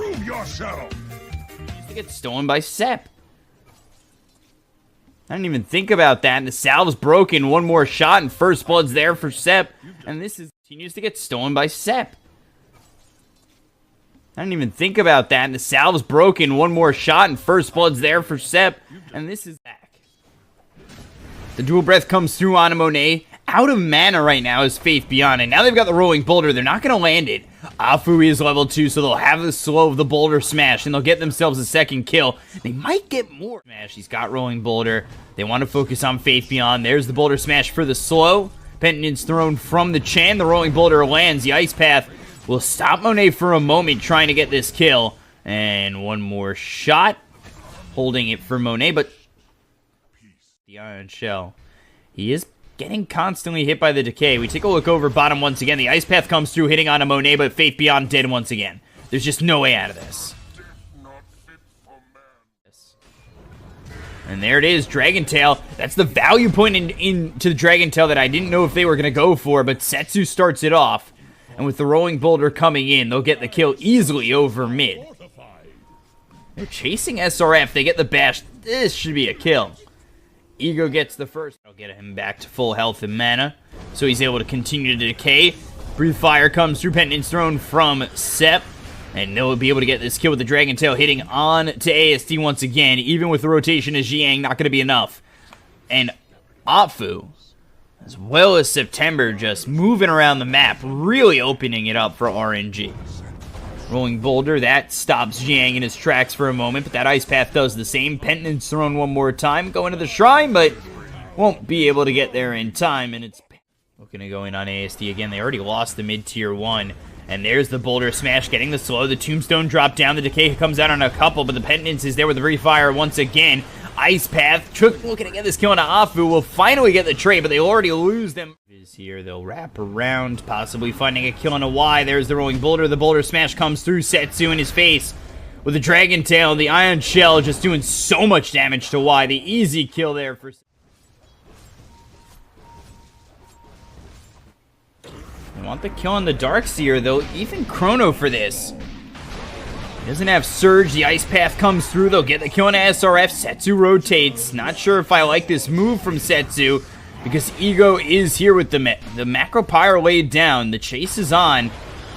Prove yourself. Used to get stolen by Sepp. I didn't even think about that. And the salve's broken. One more shot, and first blood's there for Sepp. And this continues to get stolen by Sepp. I didn't even think about that. And the salve's broken. One more shot, and first blood's there for Sepp. And this is back. The dual breath comes through on Monet. Out of mana right now is Faith Beyond. And now they've got the rolling boulder. They're not going to land it. Afu is level 2, so they'll have the slow of the boulder smash, and they'll get themselves a second kill. They might get more smash. He's got rolling boulder. They want to focus on Faith Beyond. There's the boulder smash for the slow. Penitence thrown from the Chan. The rolling boulder lands. The ice path will stop Monet for a moment trying to get this kill. And one more shot. Holding it for Monet, but the Iron Shell. He is getting constantly hit by the decay. We take a look over bottom once again. The ice path comes through, hitting on a Monet, but Faith Beyond dead once again. There's just no way out of this. And there it is, Dragon Tail. That's the value point into the Dragon Tail that I didn't know if they were going to go for, but Setsu starts it off. And with the rolling boulder coming in, they'll get the kill easily over mid. They're chasing SRF. They get the bash. This should be a kill. Ego gets the first. That'll get him back to full health and mana, so he's able to continue to decay. Breathe Fire comes through, Penitence thrown from Sepp, and they'll be able to get this kill with the Dragon Tail hitting on to ASD once again. Even with the rotation of Jiang, not going to be enough. And Afu, as well as September, just moving around the map, really opening it up for RNG. Rolling boulder, that stops Jiang in his tracks for a moment, but that ice path does the same. Penitence thrown one more time, going to the shrine, but won't be able to get there in time, and it's looking to go in on ASD again. They already lost the mid-tier 1, and there's the boulder smash getting the slow. The tombstone drop down, the decay comes out on a couple, but the Penitence is there with the refire once again. Ice path, looking to get this kill on Afu, will finally get the trade, but they'll already lose them. Here they'll wrap around, possibly finding a kill on a Y. There's the rolling boulder. The boulder smash comes through. Setsu in his face with the Dragon Tail. The Iron Shell just doing so much damage to Y. The easy kill there for. They want the kill on the Darkseer though. Even Chrono for this. He doesn't have Surge. The ice path comes through. They'll get the kill on SRF. Setsu rotates. Not sure if I like this move from Setsu, because Ego is here with the Macro Pyre laid down. The chase is on.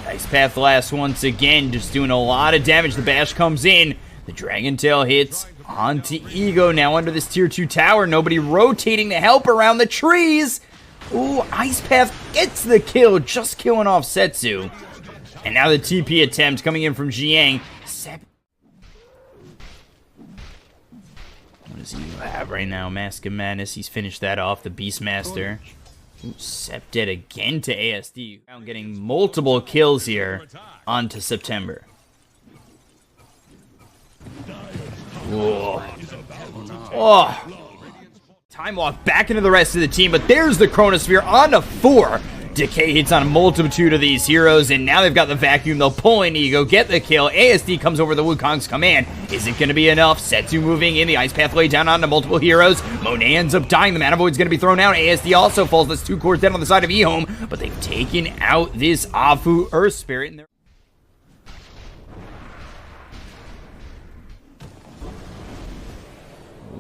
Ice Path lasts once again, just doing a lot of damage. The bash comes in. The Dragon Tail hits onto Ego. Now under this tier 2 tower. Nobody rotating to help around the trees. Ooh, Ice Path gets the kill, just killing off Setsu. And now the TP attempt coming in from Jiang. What does he have right now? Mask of Madness. He's finished that off. The Beastmaster. Ooh, Sepp dead again to ASD. Now getting multiple kills here onto September. Whoa. Oh. Time Walk back into the rest of the team, but there's the Chronosphere on to 4. Decay hits on a multitude of these heroes, and now they've got the vacuum. They'll pull in Ego, get the kill. ASD comes over the Wukong's command. Is it going to be enough? Setsu moving in. The ice path laid down onto multiple heroes. Monet ends up dying. The Mana Void's going to be thrown out. ASD also falls. That's 2 cores down on the side of EHOME, but they've taken out this Afu Earth Spirit. And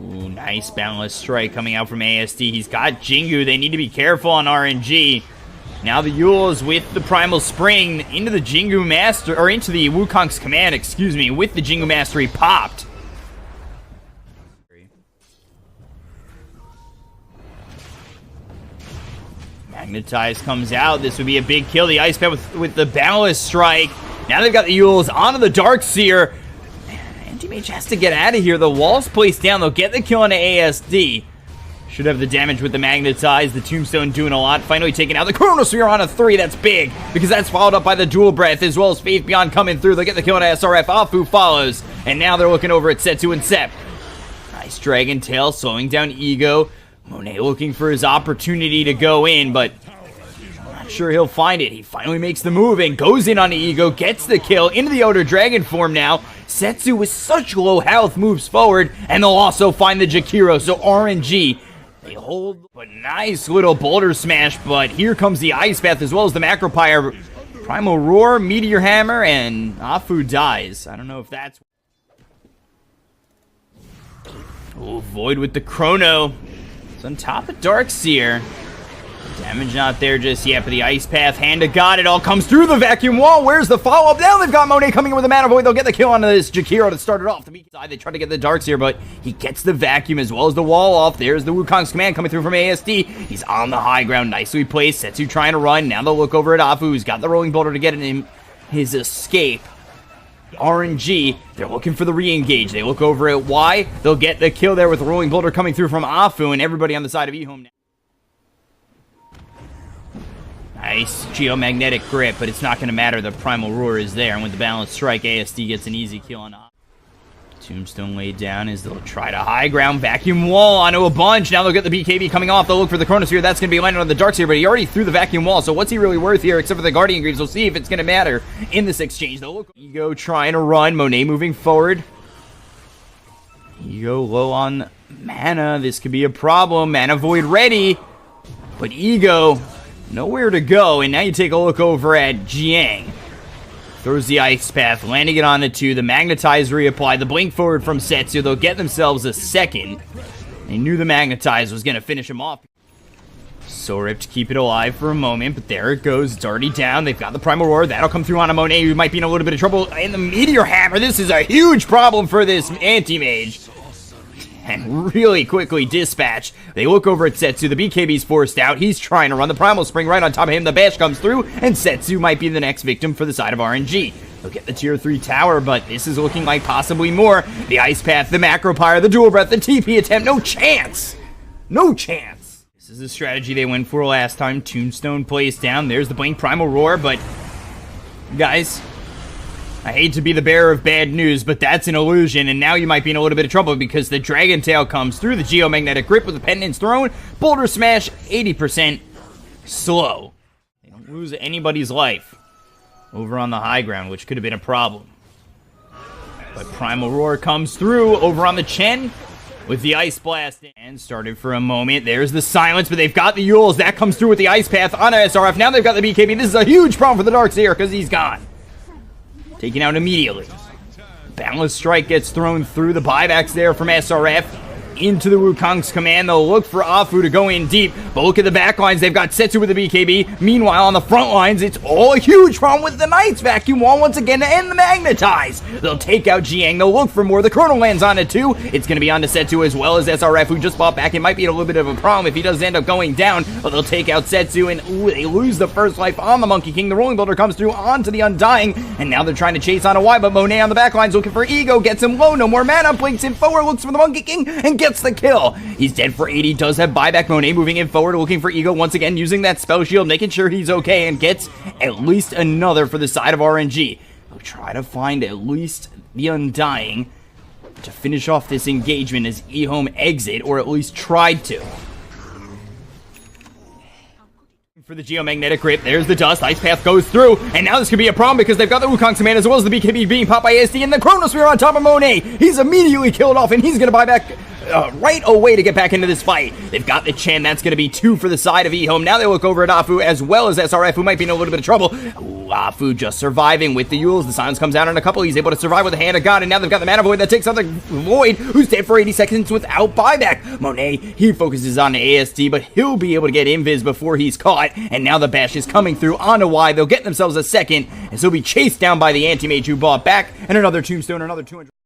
ooh, nice Boundless Strike coming out from ASD. He's got Jingu. They need to be careful on RNG. Now the Yules with the Primal Spring into the Jingu Master, or into the Wukong's command, excuse me, with the Jingu Mastery popped. Magnetize comes out. This would be a big kill. The Ice Path with the Boundless Strike. Now they've got the Yules onto the Darkseer. Anti-Mage has to get out of here. The wall's placed down. They'll get the kill on ASD. Should have the damage with the Magnetize. The Tombstone doing a lot. Finally taking out the Chronosphere on a 3. That's big, because that's followed up by the Dual Breath, as well as Faith Beyond coming through. They'll get the kill on SRF. Afu follows. And now they're looking over at Setsu and Sepp. Nice Dragon Tail, slowing down Ego. Monet looking for his opportunity to go in, but I'm not sure he'll find it. He finally makes the move and goes in on the Ego, gets the kill into the Outer Dragon form now. Setsu with such low health moves forward, and they'll also find the Jakiro, so RNG. They hold, but nice little boulder smash, but here comes the Ice Path as well as the Macro Pyre. Primal Roar, Meteor Hammer, and Afu dies. I don't know if that's... Oh, Void with the Chrono. It's on top of Darkseer. Damage not there just yet, but the Ice Path, Hand of God, it all comes through the Vacuum Wall. Where's the follow-up? Now they've got Monet coming in with a Mana Void. They'll get the kill onto this Jakiro to start it off. The Meek side, they try to get the Darkseer, but he gets the Vacuum as well as the wall off. There's the Wukong's command coming through from ASD. He's on the high ground, nicely placed. Setsu trying to run. Now they'll look over at Afu, who's got the Rolling Boulder to get in his escape. RNG, they're looking for the re-engage. They look over at Y. They'll get the kill there with the Rolling Boulder coming through from Afu, and everybody on the side of EHOME now. Nice geomagnetic grip, but it's not going to matter. The Primal Roar is there, and with the Balanced Strike, ASD gets an easy kill on Afu. Tombstone laid down as they'll try to high ground, Vacuum Wall onto a bunch. Now they'll get the BKB coming off. They'll look for the Chronosphere. That's going to be landing on the Darkseer, but he already threw the Vacuum Wall, so what's he really worth here except for the Guardian Greaves? We'll see if it's going to matter in this exchange. They'll look. Ego trying to run. Monet moving forward. Ego low on mana. This could be a problem. Mana Void ready, but Ego nowhere to go, and now you take a look over at Jiang. Throws the Ice Path, landing it on the 2. The Magnetize reapply. The Blink forward from Setsu. They'll get themselves a second. They knew the Magnetize was going to finish him off. So ripped to keep it alive for a moment, but there it goes. It's already down. They've got the Primal Roar. That'll come through on a Monet, who might be in a little bit of trouble. And the Meteor Hammer. This is a huge problem for this Anti-Mage. And really quickly dispatch. They look over at Setsu. The BKB's forced out. He's trying to run the Primal Spring right on top of him. The bash comes through, and Setsu might be the next victim for the side of RNG. They'll get the tier 3 tower, but this is looking like possibly more. The Ice Path, the Macro Pyre, the Dual Breath, the TP attempt. No chance. No chance. This is the strategy they went for last time. Tombstone plays down. There's the Blink Primal Roar, but guys, I hate to be the bearer of bad news, but that's an illusion, and now you might be in a little bit of trouble because the Dragon Tail comes through, the Geomagnetic Grip with the Pendant's Throne, Boulder Smash, 80% slow. They don't lose anybody's life over on the high ground, which could have been a problem. But Primal Roar comes through over on the Chen with the Ice Blast. And started for a moment. There's the silence, but they've got the Yules. That comes through with the Ice Path on SRF. Now they've got the BKB. This is a huge problem for the Darkseer because he's gone. Taken out immediately. Balanced Strike gets thrown through. The buybacks there from SRF into the Wukong's command. They'll look for Afu to go in deep, but look at the back lines. They've got Setsu with the BKB. Meanwhile, on the front lines, it's all a huge problem with the Knight's Vacuum Wall once again to end the Magnetize. They'll take out Jiang. They'll look for more. The Chrono lands on it too. It's going to be on to Setsu as well as SRF, who just bought back. It might be a little bit of a problem if he does end up going down, but they'll take out Setsu, and they lose the first life on the Monkey King. The Rolling Boulder comes through onto the Undying, and now they're trying to chase on a Y, but Monet on the back lines looking for Ego. Gets him low. No more mana. Blinks in forward. Looks for the Monkey King and gets the kill. He's dead for 80, does have buyback. Monet moving in forward, looking for Ego once again, using that spell shield, making sure he's okay, and gets at least another for the side of RNG. We'll try to find at least the Undying to finish off this engagement as EHOME exit, or at least tried to. For the Geomagnetic Grip, there's the dust, Ice Path goes through, and now this could be a problem because they've got the Wukong's command as well as the BKB being popped by ASD, and the Chronosphere on top of Monet. He's immediately killed off, and he's going to buy back right away to get back into this fight. They've got the Chen. That's going to be 2 for the side of EHOME. Now they look over at Afu as well as SRF, who might be in a little bit of trouble. Ooh, Afu just surviving with the Yules. The silence comes out on a couple. He's able to survive with the Hand of God, and now they've got the Mana Void that takes out the Void, who's dead for 80 seconds without buyback. Monet, he focuses on ASD, but he'll be able to get invis before he's caught, and now the bash is coming through on a Y. They'll get themselves a second, and so he'll be chased down by the Anti-Mage who bought back, and another Tombstone, another 200.